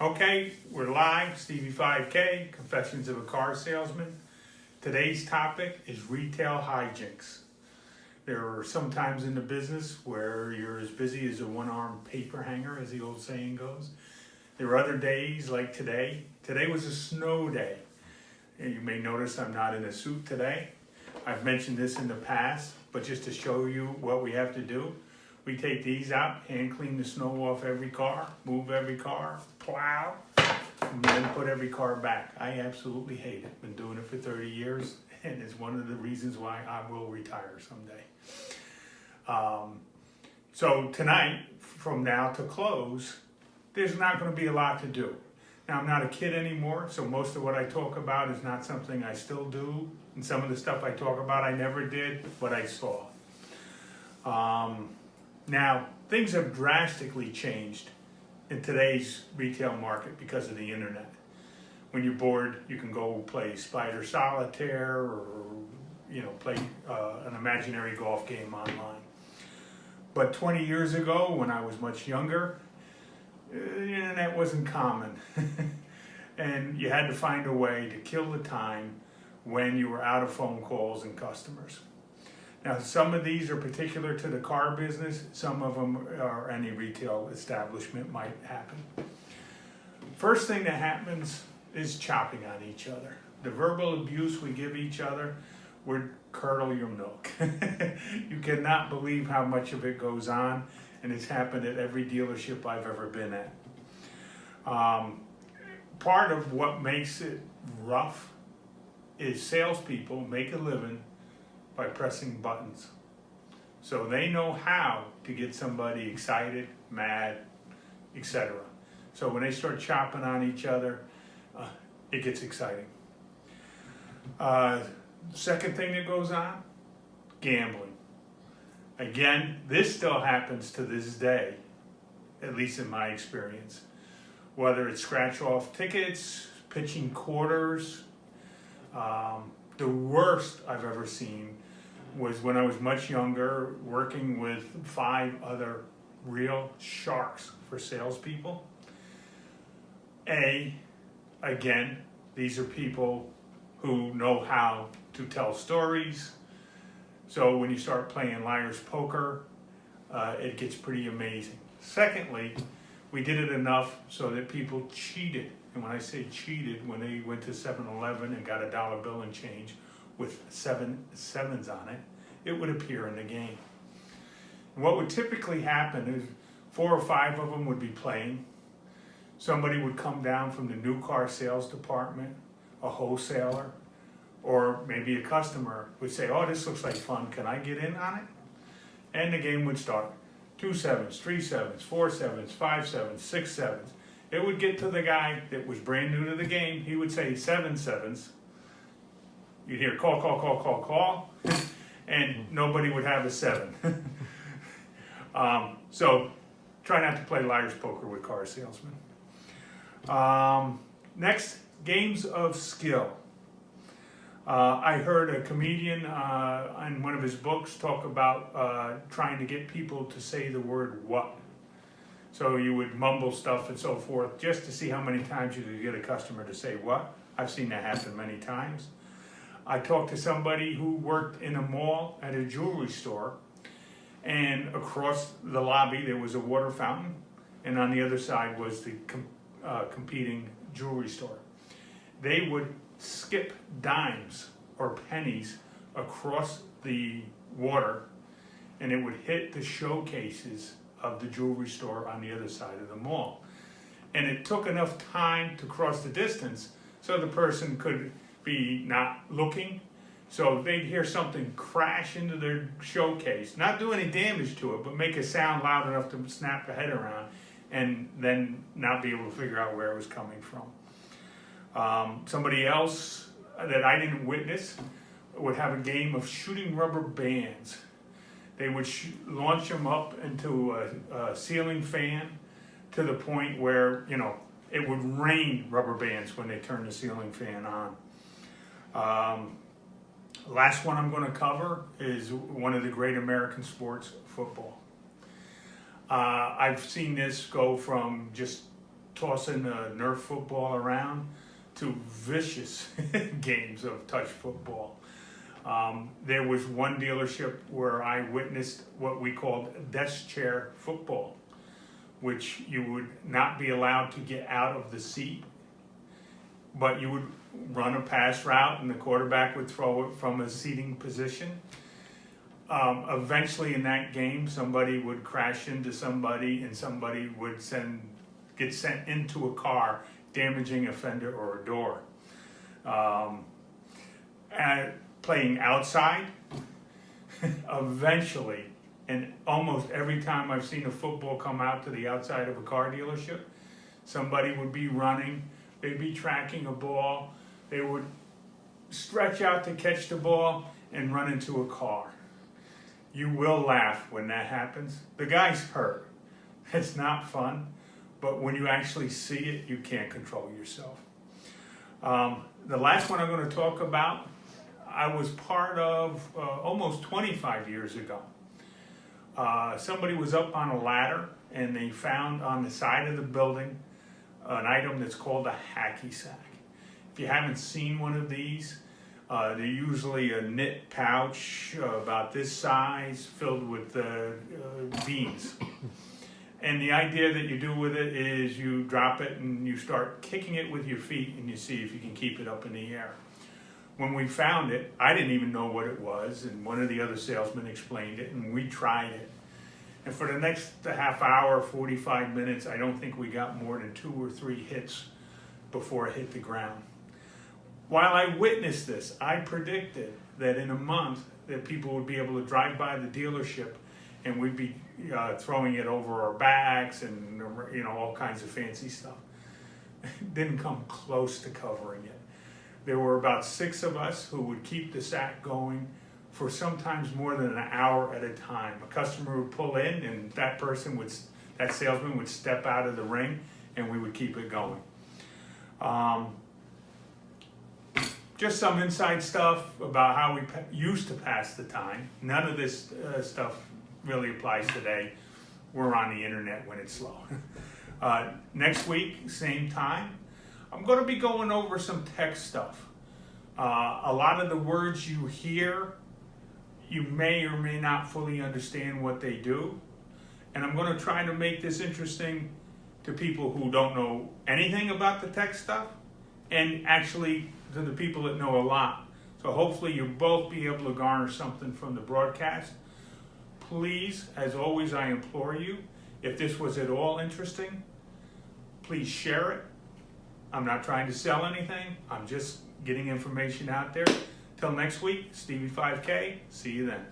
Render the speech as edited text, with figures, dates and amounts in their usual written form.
Okay, we're live, Stevie 5K, Confessions of a Car Salesman. Today's topic is retail hijinks. There are some times in the business where you're as busy as a one-armed paper hanger, as the old saying goes. There are other days like today. Today was a snow day. And you may notice I'm not in a suit today. I've mentioned this in the past, but just to show you what we have to do, we take these out, hand clean the snow off every car, move every car, plow, and then put every car back. I absolutely hate it. Been doing it for 30 years, and it's one of the reasons why I will retire someday. So tonight, from now to close, there's not going to be a lot to do. Now, I'm not a kid anymore, so most of what I talk about is not something I still do. And some of the stuff I talk about I never did, but I saw. Now, things have drastically changed in today's retail market because of the internet. When you're bored, you can go play Spider Solitaire or, play an imaginary golf game online. But 20 years ago, when I was much younger, the internet wasn't common. And you had to find a way to kill the time when you were out of phone calls and customers. Now, some of these are particular to the car business. Some of them are any retail establishment might happen. First thing that happens is chopping on each other. The verbal abuse we give each other would curdle your milk. You cannot believe how much of it goes on, and it's happened at every dealership I've ever been at. Part of what makes it rough is salespeople make a living by pressing buttons. So they know how to get somebody excited, mad, etc. So when they start chopping on each other, it gets exciting. Second thing that goes on, gambling. Again, this still happens to this day, at least in my experience. Whether it's scratch off tickets, pitching quarters, the worst I've ever seen was when I was much younger, working with 5 other real sharks for salespeople. Again, these are people who know how to tell stories. So when you start playing liar's poker, it gets pretty amazing. Secondly, we did it enough so that people cheated. And when I say cheated, when they went to 7-Eleven and got a dollar bill and change with 7 sevens on it, it would appear in the game. And what would typically happen is 4 or 5 of them would be playing. Somebody would come down from the new car sales department, a wholesaler, or maybe a customer would say, "Oh, this looks like fun, can I get in on it?" And the game would start. 2 sevens, 3 sevens, 4 sevens, 5 sevens, 6 sevens. It would get to the guy that was brand new to the game. He would say 7 sevens. You'd hear call, call, call, call, call, and nobody would have a 7. So try not to play liar's poker with car salesmen. Next, games of skill. I heard a comedian in one of his books talk about trying to get people to say the word "what." So you would mumble stuff and so forth just to see how many times you could get a customer to say "what." I've seen that happen many times. I talked to somebody who worked in a mall at a jewelry store, and across the lobby there was a water fountain, and on the other side was the competing jewelry store. They would skip dimes or pennies across the water, and it would hit the showcases of the jewelry store on the other side of the mall. And it took enough time to cross the distance so the person could be not looking. So they'd hear something crash into their showcase, not do any damage to it, but make a sound loud enough to snap the head around, and then not be able to figure out where it was coming from. Somebody else that I didn't witness would have a game of shooting rubber bands. They would launch them up into a ceiling fan to the point where, it would rain rubber bands when they turned the ceiling fan on. Last one I'm going to cover is one of the great American sports, football. I've seen this go from just tossing a Nerf football around to vicious games of touch football. There was one dealership where I witnessed what we called desk chair football, which you would not be allowed to get out of the seat, but you would run a pass route and the quarterback would throw it from a seating position. Eventually in that game, somebody would crash into somebody and somebody would get sent into a car, damaging a fender or a door. And playing outside, eventually, and almost every time I've seen a football come out to the outside of a car dealership, somebody would be running, they'd be tracking a ball, they would stretch out to catch the ball and run into a car. You will laugh when that happens. The guy's hurt. It's not fun, but when you actually see it, you can't control yourself. The last one I'm going to talk about, I was part of almost 25 years ago. Somebody was up on a ladder and they found on the side of the building an item that's called a hacky sack. If you haven't seen one of these, they're usually a knit pouch about this size filled with beans. And the idea that you do with it is you drop it and you start kicking it with your feet and you see if you can keep it up in the air. When we found it, I didn't even know what it was, and one of the other salesmen explained it, and we tried it. And for the next half hour, 45 minutes, I don't think we got more than 2 or 3 hits before it hit the ground. While I witnessed this, I predicted that in a month that people would be able to drive by the dealership and we'd be throwing it over our backs and all kinds of fancy stuff. Didn't come close to covering it. There were about 6 of us who would keep the sack going for sometimes more than an hour at a time. A customer would pull in and that salesman would step out of the ring and we would keep it going. Just some inside stuff about how we used to pass the time. None of this stuff really applies today. We're on the internet when it's slow. Next week, same time, I'm going to be going over some tech stuff. A lot of the words you hear, you may or may not fully understand what they do. And I'm going to try to make this interesting to people who don't know anything about the tech stuff, and actually to the people that know a lot. So hopefully you'll both be able to garner something from the broadcast. Please, as always, I implore you, if this was at all interesting, please share it. I'm not trying to sell anything. I'm just getting information out there. Till next week, Stevie 5K. See you then.